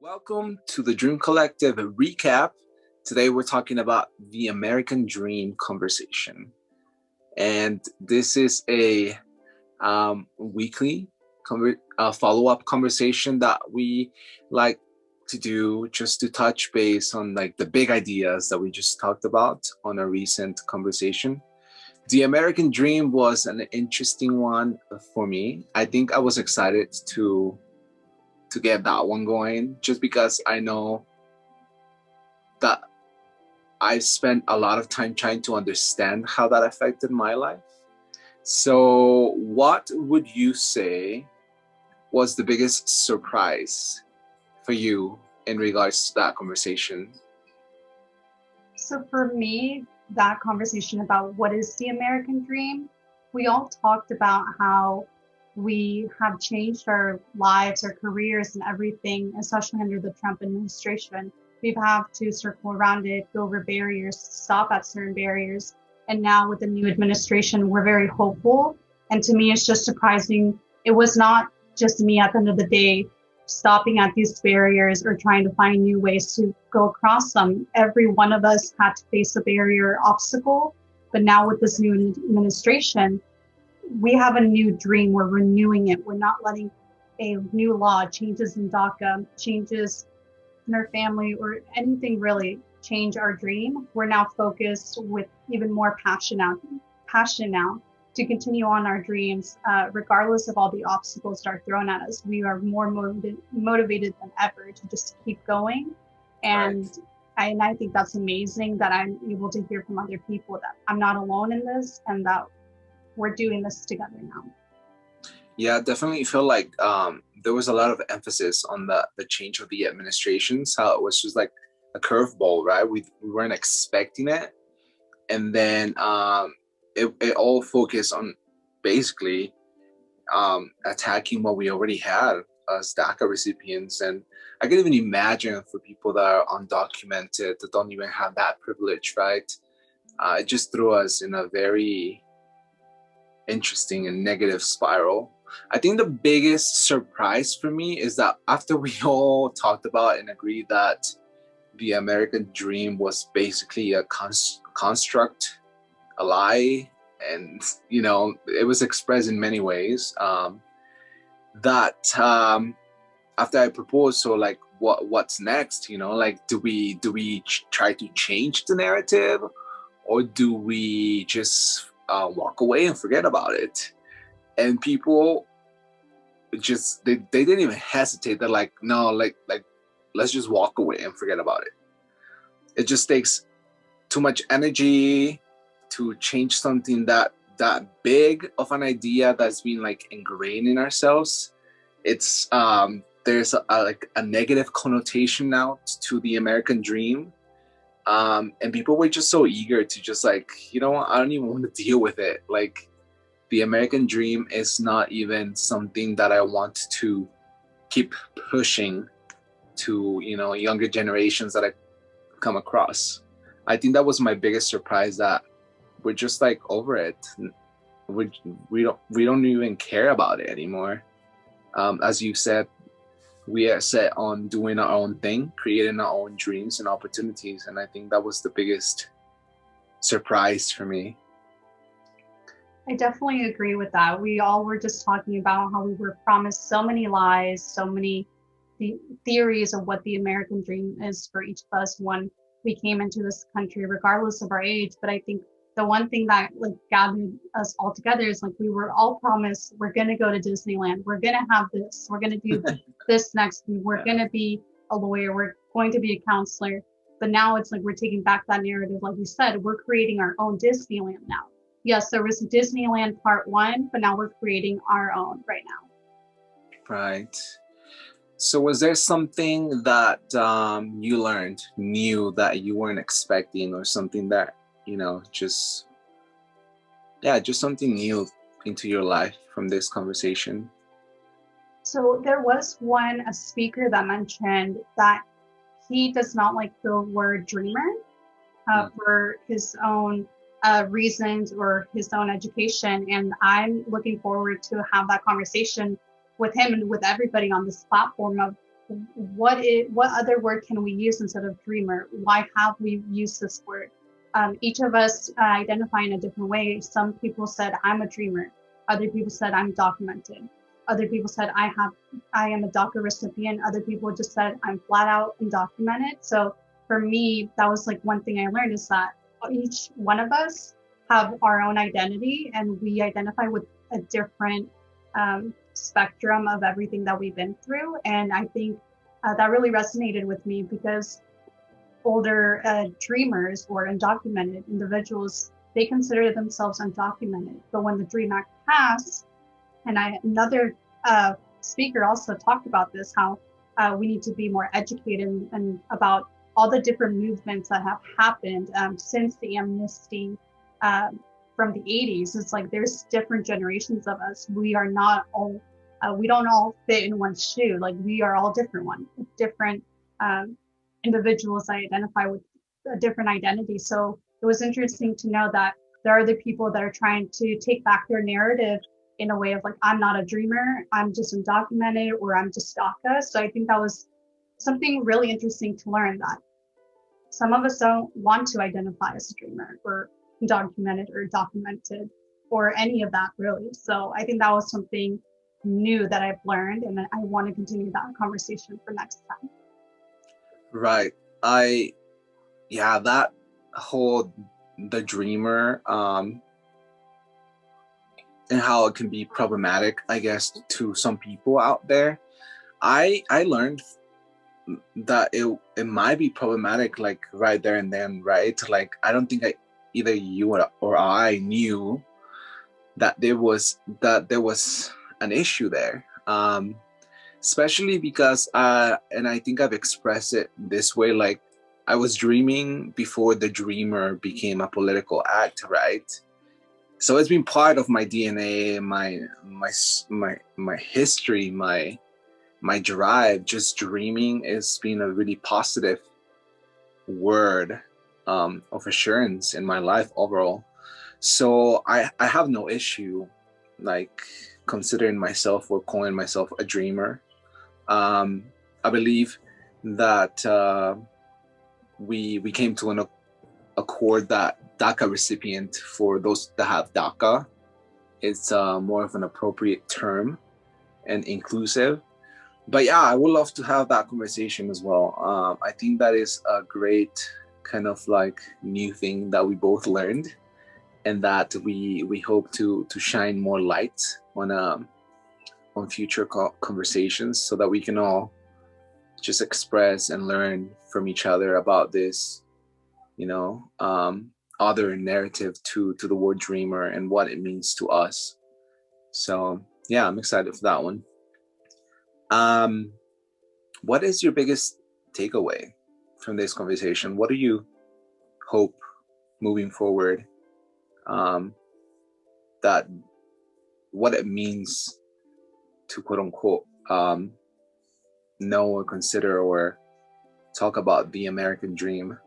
Welcome to the Dream Collective recap. Today we're talking about the American Dream conversation. And this is a weekly follow-up conversation that we like to do just to touch base on like the big ideas that we just talked about on a recent conversation. The American Dream was an interesting one for me. I think I was excited to get that one going just because I know that I spent a lot of time trying to understand how that affected my life. So what would you say was the biggest surprise for you in regards to that conversation? So for me, that conversation about what is the American dream, we all talked about how we have changed our lives, our careers, and everything, especially under the Trump administration. We've had to circle around it, go over barriers, stop at certain barriers. And now with the new administration, we're very hopeful. And to me, it's just surprising. It was not just me at the end of the day stopping at these barriers or trying to find new ways to go across them. Every one of us had to face a barrier obstacle. But now with this new administration, we have a new dream. We're renewing it. We're not letting a new law, changes in DACA, changes in our family, or anything really change our dream. We're now focused with even more passion now to continue on our dreams, regardless of all the obstacles that are thrown at us. We are more motivated than ever to just keep going. And I think that's amazing that I'm able to hear from other people that I'm not alone in this and that we're doing this together now. Yeah, definitely feel like there was a lot of emphasis on the change of the administrations, how it was just like a curveball, right? We weren't expecting it. And then it all focused on basically attacking what we already had as DACA recipients. And I can even imagine for people that are undocumented, that don't even have that privilege, right? It just threw us in a very interesting and negative spiral. I think the biggest surprise for me is that after we all talked about and agreed that the American dream was basically a construct, a lie, and it was expressed in many ways. That after I proposed, so like, what's next? Like, do we try to change the narrative, or do we just walk away and forget about it? And people just they didn't even hesitate. They're like, no, like let's just walk away and forget about it. It just takes too much energy to change something that big of an idea that's been like ingrained in ourselves. It's there's a negative connotation now to the American dream. And people were just so eager to just like, I don't even want to deal with it. Like, the American dream is not even something that I want to keep pushing to, younger generations that I come across. I think that was my biggest surprise, that we're just like over it. We don't even care about it anymore. As you said, we are set on doing our own thing, creating our own dreams and opportunities. And I think that was the biggest surprise for me. I definitely agree with that. We all were just talking about how we were promised so many lies, so many theories of what the American dream is for each of us when we came into this country, regardless of our age. But I think the one thing that like gathered us all together is like we were all promised we're going to go to Disneyland, we're going to have this, we're going to do this next, we're going to be a lawyer, we're going to be a counselor. But now it's like we're taking back that narrative. Like you said, we're creating our own Disneyland now. Yes, there was Disneyland Part 1, but now we're creating our own right now. Right. So was there something that you learned new that you weren't expecting, or something that, just something new into your life from this conversation? So there was a speaker that mentioned that he does not like the word dreamer for his own reasons or his own education. And I'm looking forward to have that conversation with him and with everybody on this platform of what other word can we use instead of dreamer? Why have we used this word? Each of us identify in a different way. Some people said, I'm a dreamer. Other people said, I'm documented. Other people said, I am a DACA recipient. Other people just said, I'm flat out undocumented. So for me, that was like one thing I learned, is that each one of us have our own identity, and we identify with a different spectrum of everything that we've been through. And I think that really resonated with me, because older dreamers or undocumented individuals, they consider themselves undocumented. But when the Dream Act passed, and another speaker also talked about this, how we need to be more educated and about all the different movements that have happened since the amnesty from the 80s. It's like there's different generations of us. We are not all, we don't all fit in one shoe. Like we are all different individuals that identify with a different identity. So it was interesting to know that there are other people that are trying to take back their narrative in a way of like, I'm not a dreamer, I'm just undocumented, or I'm just DACA. So I think that was something really interesting to learn, that some of us don't want to identify as a dreamer or undocumented or documented or any of that really. So I think that was something new that I've learned, and I want to continue that conversation for next time. Right. That whole, the dreamer, and how it can be problematic, I guess, to some people out there. I learned that it might be problematic, like right there and then, right? Like I don't think either you or I knew that there was an issue there, especially because and I think I've expressed it this way, like I was dreaming before the dreamer became a political act, right? So it's been part of my DNA, my history, my drive. Just dreaming has been a really positive word of assurance in my life overall. So I have no issue like considering myself or calling myself a dreamer. I believe that we came to an accord that DACA recipient, for those that have DACA, it's more of an appropriate term and inclusive. But yeah, I would love to have that conversation as well. I think that is a great kind of like new thing that we both learned, and that we hope to shine more light on future conversations, so that we can all just express and learn from each other about this, other narrative to the word dreamer and what it means to us. So yeah, I'm excited for that one. What is your biggest takeaway from this conversation? What do you hope moving forward, that what it means to quote unquote know or consider or talk about the American dream?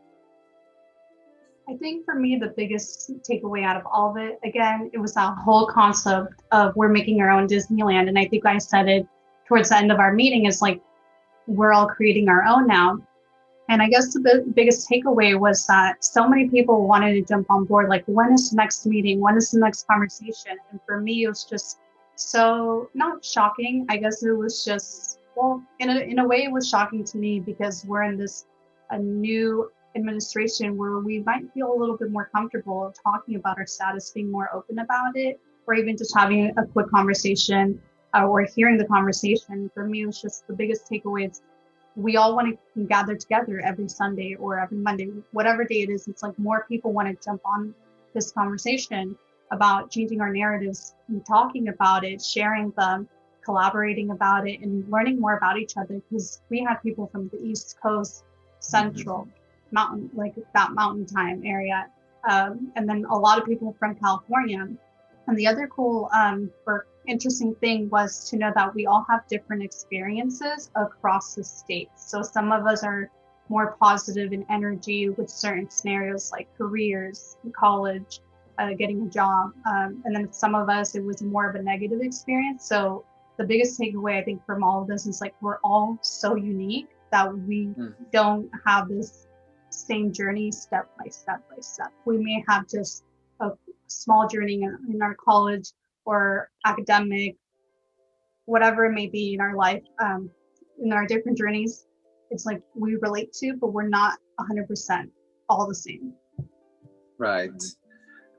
I think for me, the biggest takeaway out of all of it, again, it was that whole concept of we're making our own Disneyland. And I think I said it towards the end of our meeting, is like, we're all creating our own now. And I guess the biggest takeaway was that so many people wanted to jump on board. Like, when is the next meeting? When is the next conversation? And for me, it was just so not shocking. I guess it was just, well, in a way, it was shocking to me, because we're in a new administration where we might feel a little bit more comfortable talking about our status, being more open about it, or even just having a quick conversation or hearing the conversation. For me, it was just the biggest takeaway. It's we all want to gather together every Sunday or every Monday, whatever day it is. It's like more people want to jump on this conversation about changing our narratives and talking about it, sharing them, collaborating about it, and learning more about each other, because we have people from the East Coast, Central, Mountain, like that Mountain Time area, and then a lot of people from California. And the other cool or interesting thing was to know that we all have different experiences across the states. So some of us are more positive in energy with certain scenarios like careers, college, getting a job. And then some of us, it was more of a negative experience. So the biggest takeaway I think from all of this is like we're all so unique that we don't have this same journey step by step by step. We may have just a small journey in our college or academic, whatever it may be in our life, in our different journeys. It's like we relate to, but we're not 100% all the same. Right.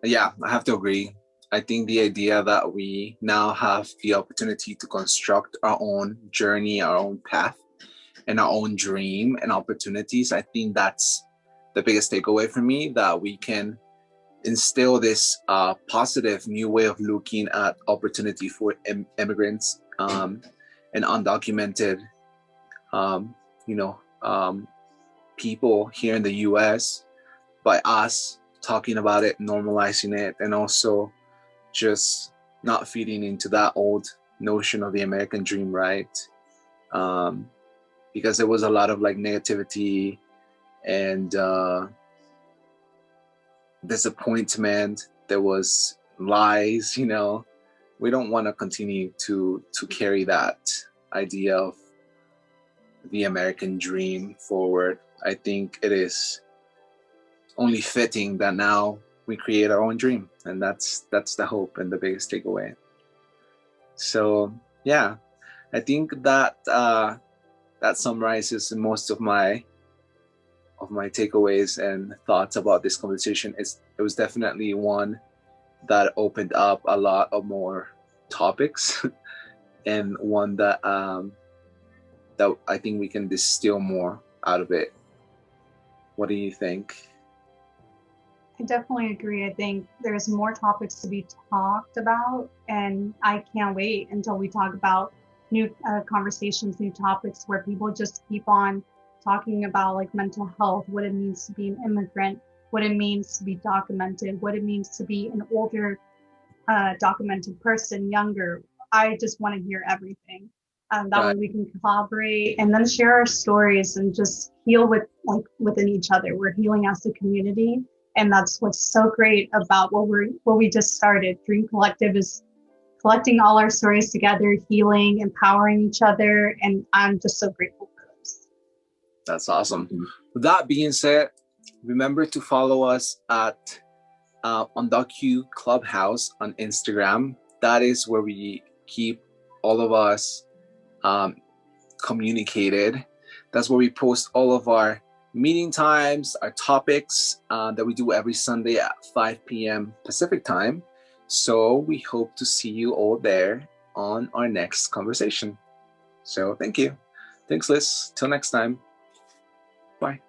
Yeah, I have to agree. I think the idea that we now have the opportunity to construct our own journey, our own path, and our own dream and opportunities, I think that's the biggest takeaway for me, that we can instill this positive new way of looking at opportunity for immigrants and undocumented, people here in the U.S. by us talking about it, normalizing it, and also just not feeding into that old notion of the American dream, right? Because there was a lot of like negativity and disappointment. There was lies, We don't want to continue to carry that idea of the American dream forward. I think it is only fitting that now we create our own dream, and that's the hope and the biggest takeaway. So yeah, I think that that summarizes most of my takeaways and thoughts about this conversation. It was definitely one that opened up a lot of more topics and one that that I think we can distill more out of it. What do you think? I definitely agree. I think there's more topics to be talked about, and I can't wait until we talk about new conversations, new topics where people just keep on talking about like mental health, what it means to be an immigrant, what it means to be documented, what it means to be an older documented person, younger. I just want to hear everything. That way we can collaborate and then share our stories and just heal within each other. We're healing as a community. And that's what's so great about what we just started. Dream Collective is collecting all our stories together, healing, empowering each other. And I'm just so grateful for this. That's awesome. With that being said, remember to follow us at Undocu Clubhouse on Instagram. That is where we keep all of us communicated. That's where we post all of our meeting times, our topics that we do every Sunday at 5 p.m. Pacific time. So we hope to see you all there on our next conversation. So thank you. Thanks, Liz. Till next time. Bye.